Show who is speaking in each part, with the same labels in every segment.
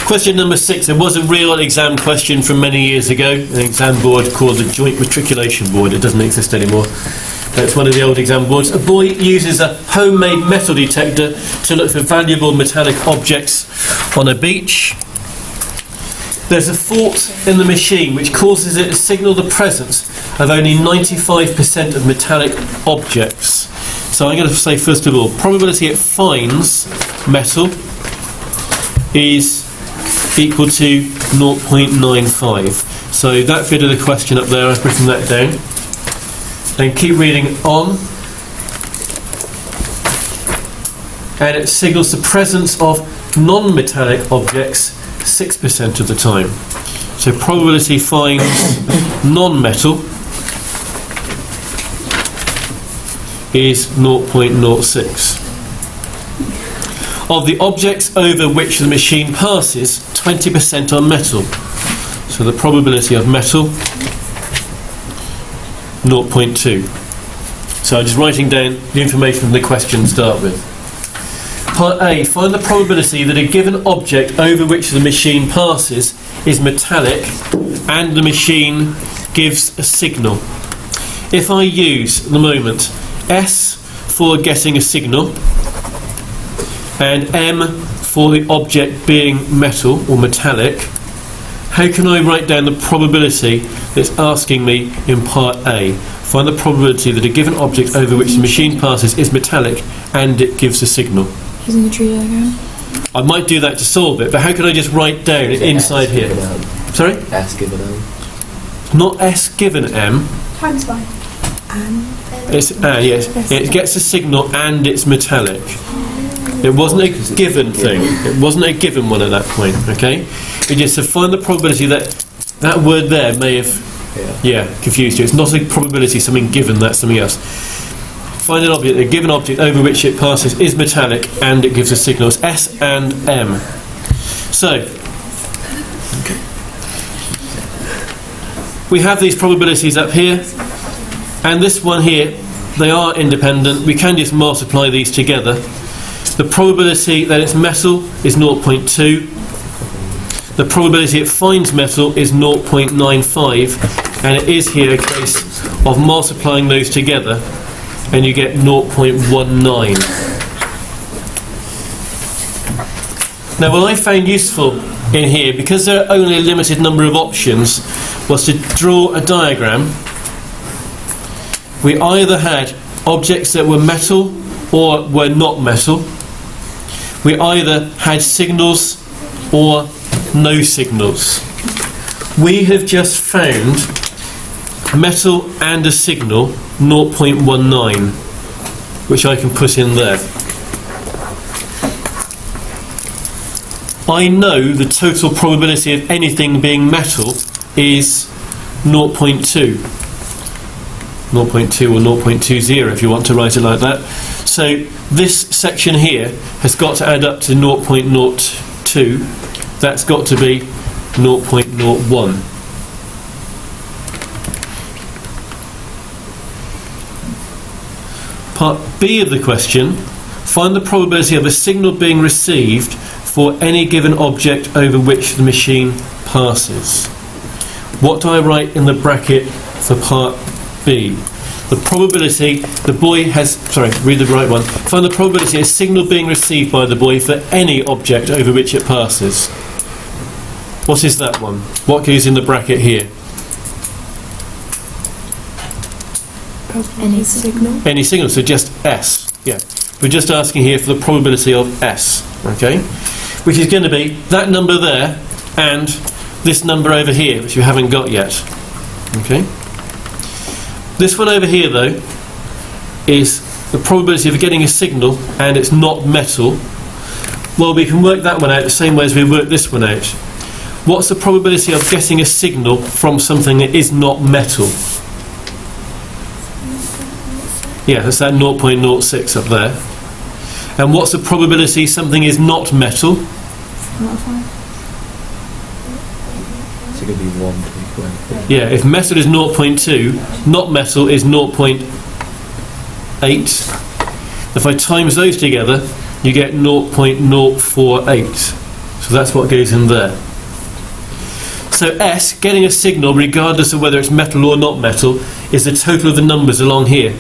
Speaker 1: Question number 6. There was a real exam question from many years ago, an exam board called the Joint Matriculation Board. It doesn't exist anymore. That's one of the old exam boards. A boy uses a homemade metal detector to look for valuable metallic objects on a beach. There's a fault in the machine which causes it to signal the presence of only 95% of metallic objects. So I'm going to say, first of all, probability it finds metal is equal to 0.95. So that bit of the question up there, I've written that down. Then keep reading on. And it signals the presence of non-metallic objects 6% of the time. So probability finds non-metal is 0.06. Of the objects over which the machine passes, 20% are metal. So the probability of metal, 0.2. So I'm just writing down the information from the question to start with. Part A, find the probability that a given object over which the machine passes is metallic and the machine gives a signal. If I use, at the moment, S for getting a signal and M for the object being metal or metallic, how can I write down the probability that's asking me in part A? Find the probability that a given object over which the machine passes is metallic and it gives a signal.
Speaker 2: Using the tree diagram?
Speaker 1: I might do that to solve it, but how can I just write down it inside here? Sorry?
Speaker 3: S given M.
Speaker 1: Not S given M.
Speaker 2: Times by.
Speaker 1: It's yes. It gets a signal and it's metallic. It wasn't a given thing. It wasn't a given one at that point, okay? It just to find the probability that that word there may have confused you. It's not a probability, something given, that's something else. Find an object, a given object over which it passes is metallic and it gives a signal. It's S and M. So, we have these probabilities up here, and this one here, they are independent. We can just multiply these together. The probability that it's metal is 0.2. The probability it finds metal is 0.95, and it is here a case of multiplying those together, and you get 0.19. Now, what I found useful in here, because there are only a limited number of options, was to draw a diagram. We either had objects that were metal or were not metal. We either had signals or no signals. We have just found metal and a signal, 0.19, which I can put in there. I know the total probability of anything being metal is 0.2. 0.2 or 0.20 if you want to write it like that. So this section here has got to add up to 0.02. That's got to be 0.01. Part B of the question, find the probability of a signal being received for any given object over which the machine passes. What do I write in the bracket for part B? The probability the boy has, read the right one. Find the probability of a signal being received by the boy for any object over which it passes. What is that one? What goes in the bracket here?
Speaker 2: Any signal.
Speaker 1: Any signal, so just S. Yeah. We're just asking here for the probability of S, okay? Which is going to be that number there and this number over here, which we haven't got yet. Okay? This one over here, though, is the probability of getting a signal and it's not metal. Well, we can work that one out the same way as we work this one out. What's the probability of getting a signal from something that is not metal? Yeah, that's that 0.06 up there. And what's the probability something is not metal?
Speaker 3: So it could be 1 to 1.
Speaker 1: Yeah, if metal is 0.2, not metal is 0.8. If I times those together, you get 0.048. So that's what goes in there. So S, getting a signal, regardless of whether it's metal or not metal, is the total of the numbers along here.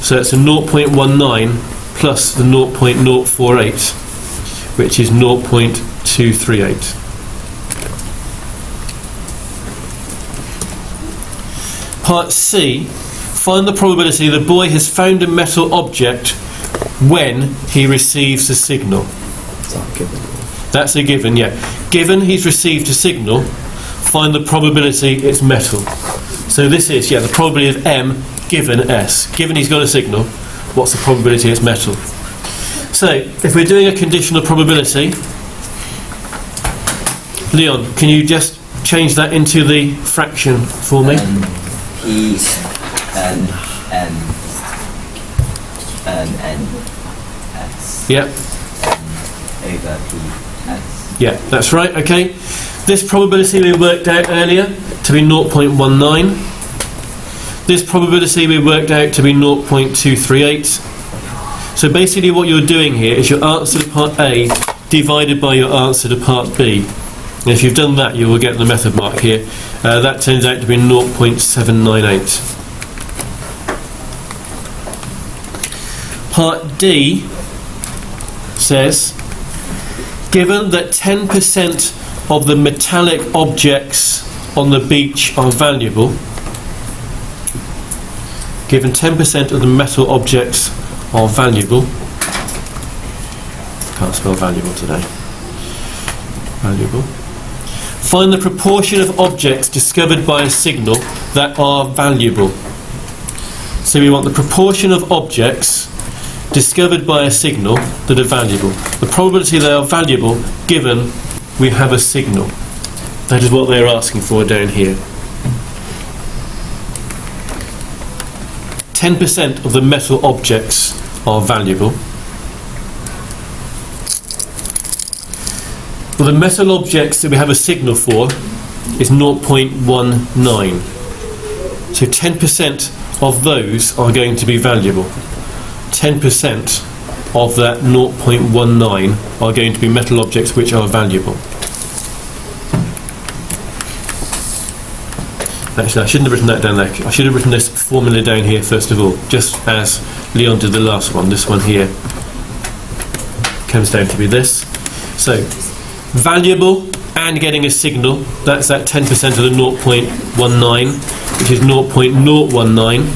Speaker 1: So it's a 0.19 plus the 0.048, which is 0.238. Part C, find the probability the boy has found a metal object when he receives a signal.
Speaker 3: Is that given?
Speaker 1: That's a given, yeah. Given he's received a signal, find the probability it's metal. So this is, yeah, the probability of M given S. Given he's got a signal, what's the probability it's metal? So, if we're doing a conditional probability, Leon, can you just change that into the fraction for me?
Speaker 4: P N N S
Speaker 1: Yeah.
Speaker 4: over P S.
Speaker 1: Yeah, that's right, okay. This probability we worked out earlier to be 0.19. This probability we worked out to be 0.238. So basically what you're doing here is your answer to part A divided by your answer to part B. And if you've done that, you will get the method mark here. That turns out to be 0.798. Part D says, given that 10% of the metallic objects on the beach are valuable, given 10% of the metal objects are valuable, can't spell valuable today, valuable, find the proportion of objects discovered by a signal that are valuable. So we want the proportion of objects discovered by a signal that are valuable. The probability they are valuable given we have a signal. That is what they're asking for down here. 10% of the metal objects are valuable. Well, the metal objects that we have a signal for is 0.19. So 10% of those are going to be valuable. 10% of that 0.19 are going to be metal objects which are valuable. Actually, I shouldn't have written that down there. I should have written this formula down here first of all, just as Leon did the last one. This one here comes down to be this. So, valuable and getting a signal, that's that 10% of the 0.19, which is 0.019.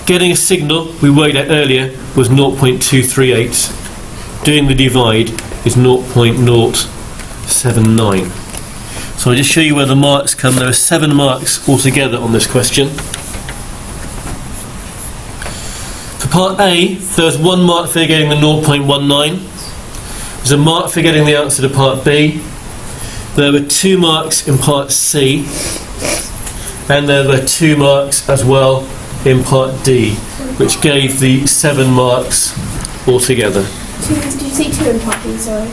Speaker 1: Getting a signal, we worked out earlier, was 0.238. Doing the divide is 0.079. So I'll just show you where the marks come. There are 7 marks altogether on this question. For part A, there's 1 mark for getting the 0.19. There's a mark for getting the answer to part B. There were 2 marks in part C. And there were 2 marks as well in part D, which gave the 7 marks altogether.
Speaker 2: Did you see 2 in part B, sorry?